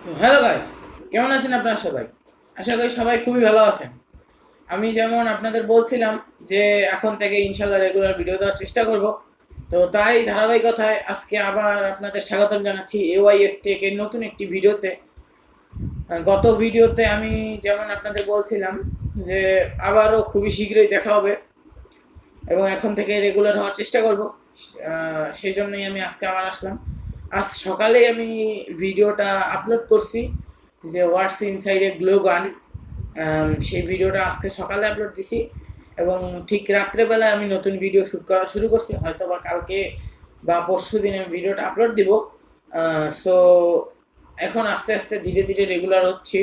Hello guys, কেমন আছেন আপনারা সবাই? আশা করি সবাই খুবই ভালো আছেন। আমি যেমন আপনাদের বলছিলাম যে এখন থেকে ইনশাল্লাহ রেগুলার ভিডিও দেওয়ার চেষ্টা করব। তো তাই ধারাবাহিকতায় আজকে আবার আপনাদের স্বাগতম জানাচ্ছি এওয়াইএস টেক এর নতুন একটি ভিডিওতে। গত ভিডিওতে আমি যেমন আপনাদের বলছিলাম যে আবারও খুবই শীঘ্রই দেখা হবে এবং এখন থেকে রেগুলার হওয়ার চেষ্টা করব। সেই জন্যই আমি আজকে আবার আসলাম। আজ সকালেই আমি ভিডিওটা আপলোড করছি যে হোয়াটস ইনসাইড এ গ্লো গান। সেই ভিডিওটা আজকে সকালে আপলোড দিছি এবং ঠিক রাত্রেবেলায় আমি নতুন ভিডিও শ্যুট করা শুরু করছি, হয়তো বা কালকে বা পরশু দিন আমি ভিডিওটা আপলোড দিব। সো এখন আস্তে আস্তে ধীরে ধীরে রেগুলার হচ্ছি।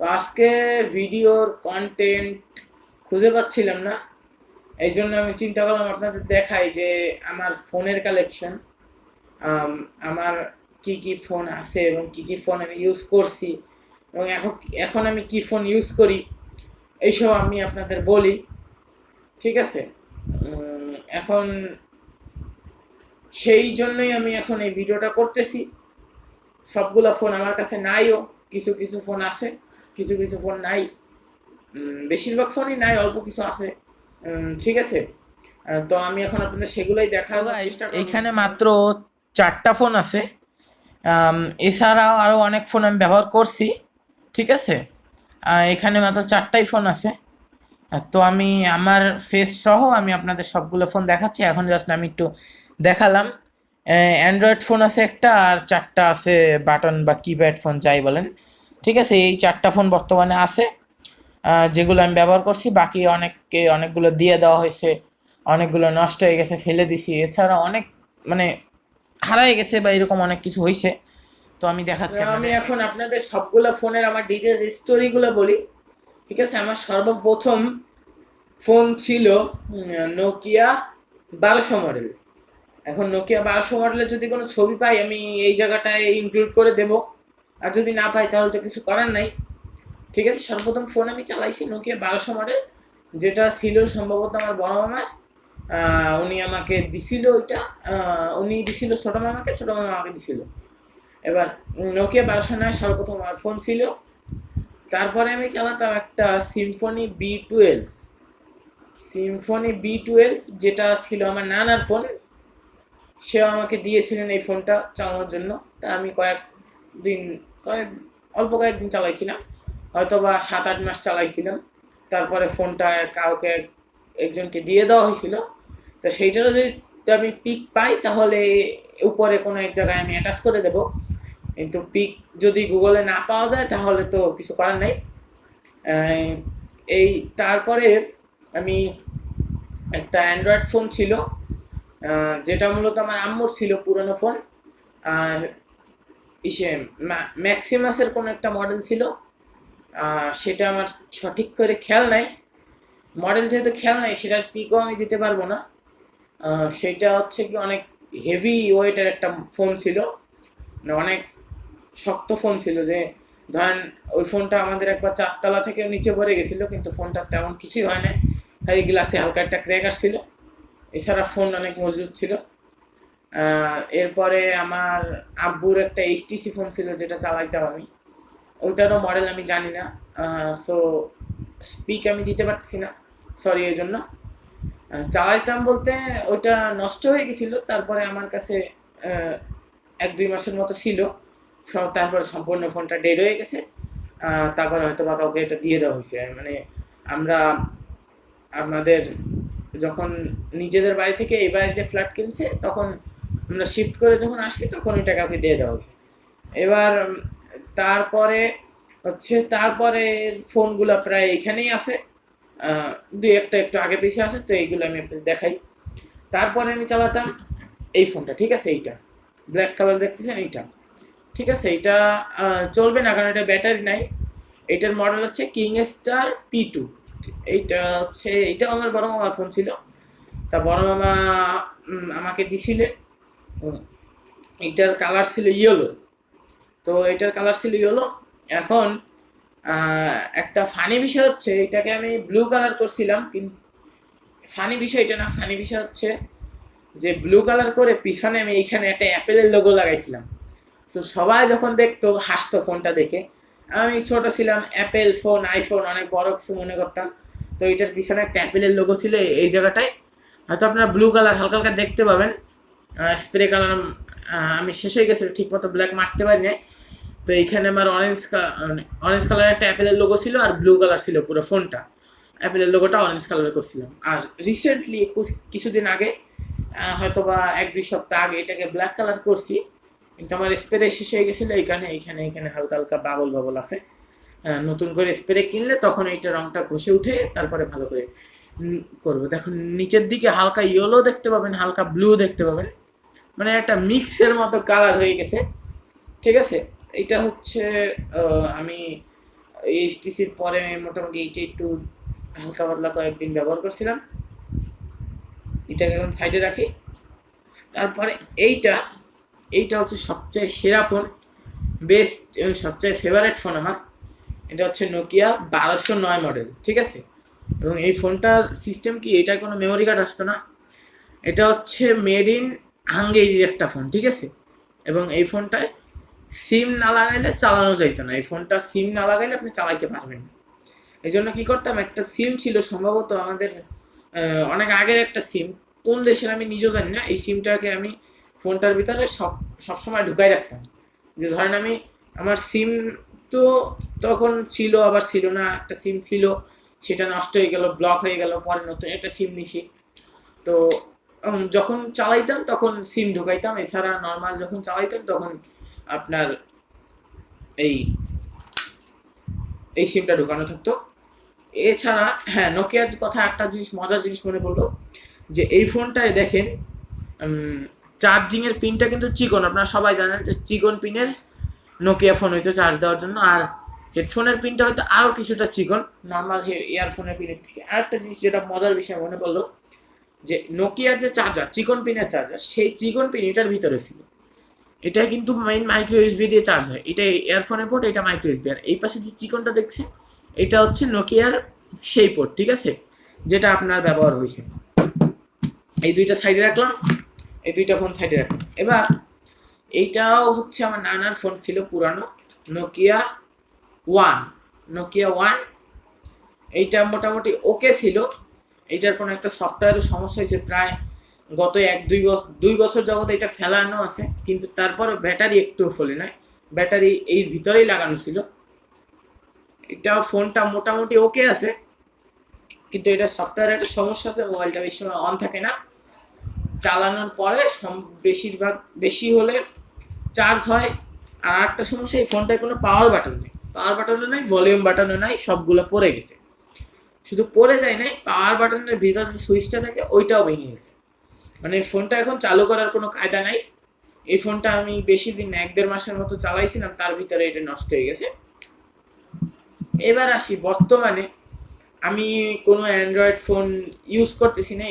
তো আজকে ভিডিওর কন্টেন্ট খুঁজে পাচ্ছিলাম না, এই জন্য আমি চিন্তা করলাম আপনাদের দেখাই যে আমার ফোনের কালেকশন, আমার কি কি ফোন আছে এবং কি কি ফোন আমি ইউজ করছি এবং এখন এখন আমি কি ফোন ইউজ করি এইসব আমি আপনাদের বলি। ঠিক আছে? এখন সেই জন্যই আমি এখন এই ভিডিওটা করতেছি। সবগুলো ফোন আমার কাছে নাইও, কিছু কিছু ফোন আছে, কিছু কিছু ফোন নাই। বেশিরভাগ ফোনই নাই, অল্প কিছু আছে। ঠিক আছে? তো আমি এখন আপনাদের সেগুলোই দেখানোর চেষ্টা করব। এইখানে মাত্র 4টা ফোন আছে। এছাড়াও আরও অনেক ফোন আমি ব্যবহার করছি। ঠিক আছে? এখানে মাত্র 4টাই ফোন আছে। তো আমি আমার ফেস সহ আমি আপনাদের সবগুলো ফোন দেখাচ্ছি। এখন জাস্ট আমি একটু দেখালাম। অ্যান্ড্রয়েড ফোন আছে একটা, আর 4টা আছে বাটন বা কিপ্যাড ফোন যাই বলেন। ঠিক আছে? এই 4টা ফোন বর্তমানে আছে, যেগুলো আমি ব্যবহার করছি। বাকি অনেকগুলো দিয়ে দেওয়া হয়েছে, অনেকগুলো নষ্ট হয়ে গেছে, ফেলে দিছি। এছাড়া অনেক মানে হারাই গেছে বা এরকম অনেক কিছু হয়েছে। তো আমি দেখাচ্ছি আমি এখন আপনাদের সবগুলো ফোনের আমার ডিটেলস স্টোরিগুলো বলি। ঠিক আছে? আমার সর্বপ্রথম ফোন ছিল নোকিয়া 1200 মডেল। এখন নোকিয়া 1200 মডেলের যদি কোনো ছবি পাই আমি এই জায়গাটায় ইনক্লুড করে দেব, আর যদি না পাই তাহলে তো কিছু করার নাই। ঠিক আছে? সর্বপ্রথম ফোন আমি চালাইছি নোকিয়া 1200 মডেল, যেটা ছিল সম্ভবত আমার বড় মামার। উনি আমাকে দিছিল ওইটা, উনি দিছিল ছোটো মামাকে, ছোটো মামা আমাকে দিছিল। এবার নোকিয়া 1200 সর্বপ্রথম আমার ফোন ছিল। তারপরে আমি চালাতাম একটা সিম্ফনি বি টুয়েলভ, যেটা ছিল আমার নানার ফোন। সে আমাকে দিয়েছিলেন এই ফোনটা চালানোর জন্য। তা আমি কয়েক কয়েকদিন চালাইছিলাম, হয়তো বা 7-8 মাস চালাইছিলাম। তারপরে ফোনটা কাউকে একজনকে দিয়ে দেওয়া হয়েছিল। তো সেইটারও যদি আমি পিক পাই তাহলে উপরে কোনো এক জায়গায় আমি অ্যাটাচ করে দেব, কিন্তু পিক যদি গুগলে না পাওয়া যায় তাহলে তো কিছু করার নেই। এই তারপরে আমি একটা অ্যান্ড্রয়েড ফোন ছিল, যেটা মূলত আমার আম্মুর ছিল পুরনো ফোন। ইসে ম্যাক্সিমাসের কোনো একটা মডেল ছিল, সেটা আমার সঠিক করে খেয়াল নাই। মডেল যেহেতু খেয়াল নাই সেটার পিকও আমি দিতে পারবো না। সেটা হচ্ছে কি অনেক হেভি ওয়েটের একটা ফোন ছিল, মানে অনেক শক্ত ফোন ছিল। যে ধরেন ওই ফোনটা আমাদের একবার 4তলা থেকে নিচে পড়ে গেছিলো, কিন্তু ফোনটা তেমন কিছুই হয় না, খালি গ্লাসে হালকা একটা ক্র্যাক আসছিল। এছাড়া ফোন অনেক মজবুত ছিল। এরপরে আমার আব্বুর একটা এইচটিসি ফোন ছিল, যেটা চালাইতাম আমি। ওইটারও মডেল আমি জানি না, সো স্পিক আমি দিতে পারছি না, সরি এই জন্য। চালাইতাম বলতে ওইটা নষ্ট হয়ে গেছিলো, তারপরে আমার কাছে 1-2 মাসের মতো ছিল। তারপরে সম্পূর্ণ ফোনটা ডেড হয়ে গেছে। তারপরে হয়তো বা কাউকে এটা দিয়ে দেওয়া হয়েছে। মানে আমরা আমাদের যখন নিজেদের বাড়ি থেকে এই বাড়িতে ফ্ল্যাট কিনছে, তখন আমরা শিফট করে যখন আসছি তখন ওইটা কাউকে দিয়ে দেওয়া হয়েছে। এবার তারপরে তারপরে ফোনগুলো প্রায় এখানেই আছে, দুই একটা একটু আগে পিছিয়ে আছে, তো এইগুলো আমি আপনাদের দেখাই। তারপরে আমি চালাতাম এই ফোনটা। ঠিক আছে? এইটা ব্ল্যাক কালার দেখতেছেন, এইটা। ঠিক আছে? এটা চলবে না কারণ এটা ব্যাটারি নাই। এটার মডেল হচ্ছে কিংস্টার P2। এইটা আমার বড় মামার ফোন ছিল। তা বড় মামা আমাকে দিছিলেন। এইটার কালার ছিল ইয়েলো। তো এটার কালার ছিল ইয়েলো। এখন একটা ফানি বিষয় হচ্ছে, এটাকে আমি ব্লু কালার করছিলাম, কিন্তু ফানি বিষয় এটা না, ফানি বিষয় হচ্ছে যে ব্লু কালার করে পিছনে আমি এইখানে একটা অ্যাপেলের লোগো লাগাইছিলাম। তো সবাই যখন দেখতো হাসতো ফোনটা দেখে। আমি ছোট ছিলাম, অ্যাপেল ফোন, আইফোন অনেক বড় কিছু মনে করতাম। তো এটার পিছনে একটা অ্যাপেলের লোগো ছিল এই জায়গাটায়। হয়তো আপনারা ব্লু কালার হালকা হালকা দেখতে পাবেন, স্প্রে কালার। আমি শেষ হয়ে গেছে, ঠিক মতো ব্ল্যাক মারতে পারি নাই। তো এইখানে আমার অরেঞ্জ কালার একটা অ্যাপেলের লোগো ছিল, আর ব্লু কালার ছিল পুরো ফোনটা। অ্যাপেলের লোগোটা অরেঞ্জ কালার করছিলাম। আর রিসেন্টলি কিছুদিন আগে, হয়তো বা 1-2 সপ্তাহ আগে এটাকে ব্ল্যাক কালার করছি। কিন্তু আমার স্প্রে শেষ হয়ে গেছিলো, এইখানে এইখানে এইখানে হালকা হালকা বাবল বাবল আছে। নতুন করে স্প্রে কিনলে তখন এইটা রংটা ঘষে উঠে তারপরে ভালো করে করবো। দেখুন নিচের দিকে হালকা ইয়েলো দেখতে পাবেন, হালকা ব্লু দেখতে পাবেন, মানে একটা মিক্সের মতো কালার হয়ে গেছে। ঠিক আছে, এটা হচ্ছে আমি এইচটিসির পরে মোটামুটি এইটা একটু হালকা পাতলা কয়েকদিন ব্যবহার করছিলাম। এটাকে এখন সাইডে রাখি। তারপরে এইটা এইটা হচ্ছে সবচেয়ে সেরা ফোন, বেস্ট এবং সবচেয়ে ফেভারেট ফোন আমার। এটা হচ্ছে নোকিয়া 1209 মডেল। ঠিক আছে, এবং এই ফোনটার সিস্টেম কি, এটা কোনো মেমোরি কার্ড আসতো না। এটা হচ্ছে মেড ইন হাঙ্গেরির একটা ফোন। ঠিক আছে, এবং এই ফোনটায় সিম না লাগাইলে চালানো যাইতো না। এই ফোনটা সিম না লাগাইলে আপনি চালাইতে পারবেন না। এই জন্য কী করতাম, একটা সিম ছিল সম্ভবত আমাদের অনেক আগের একটা সিম, কোন দেশের আমি নিজেও জানি না। এই সিমটাকে আমি ফোনটার ভিতরে সবসময় ঢুকাই রাখতাম। যে ধরেন আমি আমার সিম তো তখন ছিল আবার ছিল না, একটা সিম ছিল সেটা নষ্ট হয়ে গেল, ব্লক হয়ে গেল, পরে নতুন একটা সিম নিছি। তো যখন চালাইতাম তখন সিম ঢুকাইতাম, এছাড়া নর্মাল যখন চালাইতাম তখন আপনার এই এই সিমটা ঢুকানো থাকতো। এছাড়া হ্যাঁ, নোকিয়ার কথা একটা জিনিস, মজার জিনিস মনে পড়লো, যে এই ফোনটায় দেখেন চার্জিংয়ের পিনটা কিন্তু চিকন। আপনারা সবাই জানেন যে চিকন পিনের নোকিয়া ফোন হইতো চার্জ দেওয়ার জন্য। আর হেডফোনের পিনটা হয়তো আরও কিছুটা চিকন নর্মাল ইয়ারফোনের পিনের থেকে। আরেকটা জিনিস যেটা মজার বিষয় মনে পড়লো, যে নোকিয়ার যে চার্জার, চিকন পিনের চার্জার, সেই চিকন পিন এটার ভিতরে ছিল। এটা কিন্তু মেইন মাইক্রো ইউএসবি দিয়ে চার্জ হয়। এটা ইয়ারফোনের পোর্ট, এটা মাইক্রো ইউএসবি। আর এই পাশে যে চিকনটা দেখছেন, এটা হচ্ছে নোকিয়ার সেই পোর্ট। ঠিক আছে, যেটা আপনার ব্যবহার হয়েছে। এই দুইটা সাইডে রাখলাম, এই দুইটা ফোন সাইডে রাখলাম। এবার এইটাও হচ্ছে আমার নানার ফোন ছিল পুরানো, নোকিয়া 1। নোকিয়া 1 এইটা মোটামুটি ওকে ছিল। এইটার কোনো একটা সফটওয়্যারের সমস্যা হয়েছে, প্রায় গত 1-2 বছর যাবত এটা ফেলানো আছে, কিন্তু তারপরে ব্যাটারি একটু ফলে নাই। ব্যাটারি এই ভিতরেই লাগানো ছিল। এটা ফোনটা মোটামুটি ওকে আছে, কিন্তু এটা সফটওয়্যারের একটা সমস্যা আছে, মোবাইলটা বেশি সময় অন থাকে না। চালানোর পরে বেশিরভাগ বেশি হলে চার্জ হয়। আর একটা সমস্যা, এই ফোনটায় কোনো পাওয়ার বাটন নেই, পাওয়ার বাটনও নাই, ভলিউম বাটনও নাই, সবগুলো পড়ে গেছে। শুধু পড়ে যায় নাই, পাওয়ার বাটনের ভিতরে যে সুইচটা থাকে ওইটাও ভেঙে গেছে। মানে ফোনটা এখন চালু করার কোনো কায়দা নাই। এই ফোনটা আমি বেশি দিন 1-1.5 মাসের মতো চালাইছিলাম, তার ভিতরে এটা নষ্ট হয়ে গেছে। এবার আসি বর্তমানে, আমি কোনো অ্যান্ড্রয়েড ফোন ইউজ করতেছি না।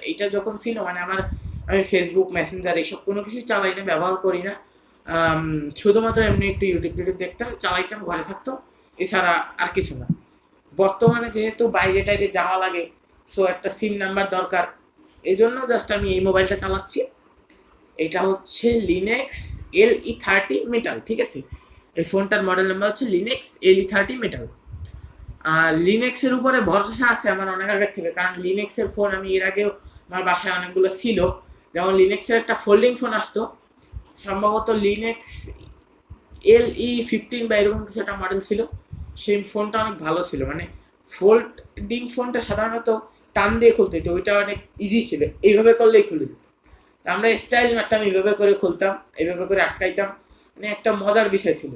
এইটা যখন ছিল, মানে আমি ফেসবুক, মেসেঞ্জার এইসব কোনো কিছু চালাই না, ব্যবহার করি না। শুধুমাত্র এমনি একটু ইউটিউব দেখতাম, চালাইতাম, ঘরে থাকতো, এছাড়া আর কিছু না। বর্তমানে যেহেতু বাইরে টাইরে যাওয়া লাগে, সো একটা সিম নাম্বার দরকার, এই জন্য জাস্ট আমি এই মোবাইলটা চালাচ্ছি। এটা হচ্ছে লিনেক্স LE30 মেটাল। ঠিক আছে, এই ফোনটার মডেল নাম্বার হচ্ছে লিনেক্স LE30 মেটাল। লিনেক্সের উপরে ভরসা আছে আমার অনেক আগের থেকে, কারণ লিনেক্সের ফোন আমি এর আগেও আমার বাসায় অনেকগুলো ছিল। যেমন লিনেক্সের একটা ফোল্ডিং ফোন আসতো, সম্ভবত লিনেক্স LE15 বা এরকম কিছু একটা মডেল ছিল। সেই ফোনটা অনেক ভালো ছিল, মানে ফোল্ডিং ফোনটা সাধারণত টান দিয়ে খুলতে হতো, ওইটা অনেক ইজি ছিল, এইভাবে করলেই খুলে যেত। আমরা স্টাইল মারতাম, এইভাবে করে খুলতাম, এইভাবে করে আটকাইতাম, মানে একটা মজার বিষয় ছিল।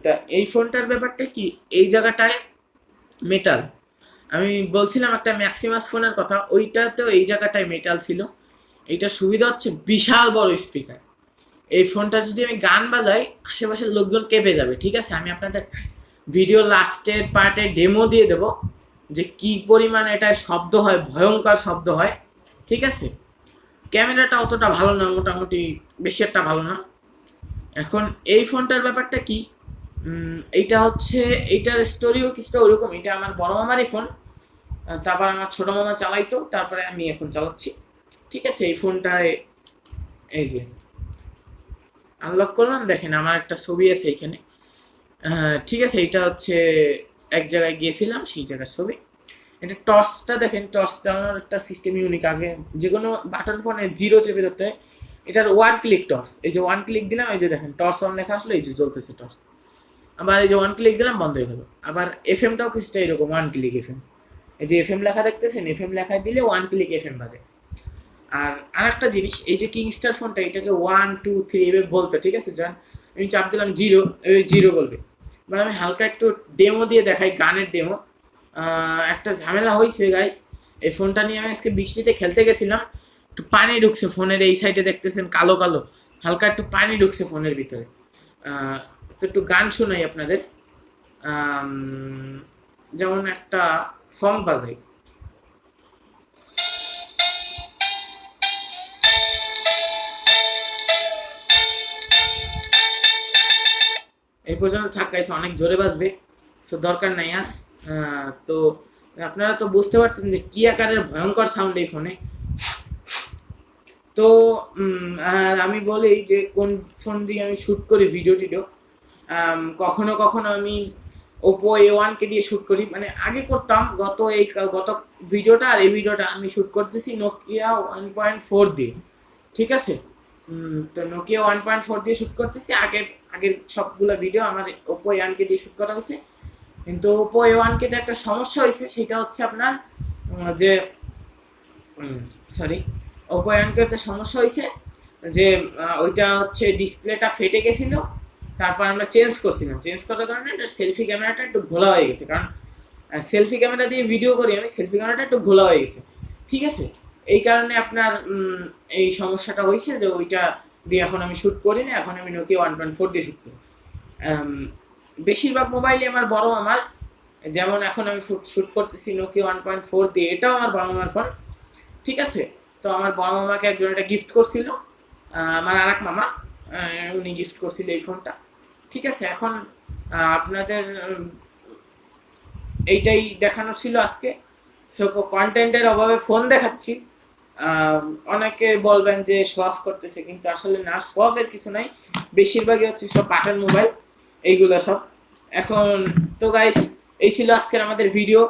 তা এই ফোনটার ব্যাপারটা কি, এই জায়গাটায় মেটাল, আমি বলছিলাম একটা ম্যাক্সিমাস ফোনের কথা, ওইটাতেও এই জায়গাটায় মেটাল ছিল। এইটার সুবিধা হচ্ছে বিশাল বড় স্পিকার। এই ফোনটা যদি আমি গান বাজাই, আশেপাশের লোকজন কেঁপে যাবে। ঠিক আছে, আমি আপনাদের ভিডিও লাস্টের পার্টে ডেমো দিয়ে দেব যে কি পরিমাণ এটা শব্দ হয়, ভয়ঙ্কর শব্দ হয়। ঠিক আছে, ক্যামেরাটা অতটা ভালো না, মোটামুটি বেশি একটা ভালো না। এখন এই ফোনটার ব্যাপারটা কি, এইটা হচ্ছে, এইটার স্টোরিও কিছুটা ওরকম। এটা আমার বড় মামারই ফোন, তারপর আমার ছোট মামা চালাইতো, তারপরে আমি এখন চালাচ্ছি। ঠিক আছে, এই ফোনটায় এই যে আনলক করলাম, দেখেন আমার একটা ছবি আছে এখানে। ঠিক আছে, এটা হচ্ছে এক জায়গায় গিয়েছিলাম সেই জায়গার ছবি। এটা টর্চটা দেখেন, টর্চ চালানোর একটা সিস্টেম ইউনিক। আগে যে কোনো বাটন ফোনে জিরো চেপে ধরতে হয়, এটার ওয়ান ক্লিক টর্চ। এই যে ওয়ান ক্লিক দিলাম, এই যে দেখেন টর্চ অন লেখা আসলো, এই যে জ্বলতেছে টর্চ। আবার এই যে ওয়ান ক্লিক দিলাম, বন্ধ হয়ে গেল। আবার এফএমটাও কিছুটা এরকম, ওয়ান ক্লিক এফএম। এই যে এফএম লেখা দেখতেছেন, এফএম লেখা দিলে ওয়ান ক্লিক এফএম বাজে। আর আরেকটা জিনিস, এই যে কিংস্টার ফোনটা, এটাকে 1 2 3 এভাবে বলতো, ঠিক আছে? যখন আমি চাপ দিলাম জিরো, জিরো বলবে। মানে আমি হালকা একটু ডেমো দিয়ে দেখাই, গানের ডেমো। একটা ঝামেলা হয়েছে গাইস, এই ফোনটা নিয়ে আমি আজকে বৃষ্টিতে খেলতে গেছিলাম, একটু পানি ঢুকছে ফোনের এই সাইডে, দেখতেছেন কালো কালো, হালকা একটু পানি ঢুকছে ফোনের ভিতরে। তো একটু গান শোনাই আপনাদের। আম, যেমন একটা সং বাজাই। এই পর্যন্ত থাক গাইস, অনেক জোরে বাজবে, সো দরকার নাই আর। তো আপনারা তো বুঝতে পারছেন যে কি আকারের ভয়ঙ্কর সাউন্ড এই ফোনে। তো আর আমি বলি যে কোন ফোন দিয়ে আমি শ্যুট করি ভিডিও টিডিও। কখনো কখনো আমি ওপো A1 কে দিয়ে শ্যুট করি, মানে আগে করতাম। গত ভিডিওটা আর এই ভিডিওটা আমি শ্যুট করতেছি নোকিয়া 1.4 দিয়ে, ঠিক আছে? তো নোকিয়া 1.4 দিয়ে শ্যুট করতেছি। আগের সবগুলো ভিডিও আমার ওপো A1 কে দিয়ে শ্যুট করা হয়েছে। কিন্তু ওপো A1 কে যে একটা সমস্যা হয়েছে, সেটা হচ্ছে আপনার যে সরি, ওপো A1 কে একটা সমস্যা হয়েছে যে ওইটা হচ্ছে ডিসপ্লেটা ফেটে গেছিল। তারপর আমরা চেঞ্জ করছিলাম, চেঞ্জ করার কারণে এটা সেলফি ক্যামেরাটা একটু ঘোলা হয়ে গেছে। কারণ সেলফি ক্যামেরা দিয়ে ভিডিও করি আমি, সেলফি ক্যামেরাটা একটু ঘোলা হয়ে গেছে, ঠিক আছে? এই কারণে আপনার এই সমস্যাটা হয়েছে যে ওইটা দিয়ে এখন আমি শ্যুট করি না, এখন আমি নোকিয়া 1.4 দিয়ে শ্যুট করি। বেশিরভাগ মোবাইলে আমার বড় আমার, যেমন এখন আমি শ্যুট করতেছি নোকিয়া 1.4 দিয়ে, এটাও আমার বড় মামার ফোন, ঠিক আছে? তো আমার বড় মামাকে একজন এটা গিফট করছিল, আমার আর এক মামা, উনি গিফট করছিল এই ফোনটা, ঠিক আছে? এখন আপনাদের এইটাই দেখানো ছিল আজকে। সো কন্টেন্টের অভাবে ফোন দেখাচ্ছি। অনেকে বলবেন যে শো অফ করতেছে, কিন্তু আসলে না, শো অফের কিছু নাই। বেশিরভাগই হচ্ছে সব বাটন মোবাইল এইগুলো সব। এখন তো গাইস, এই ছিল আজকের আমাদের ভিডিও।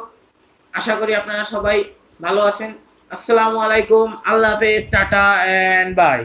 আশা করি আপনারা সবাই ভালো আছেন। আসসালামু আলাইকুম, আল্লাহ হাফেজ, টাটা অ্যান্ড বাই।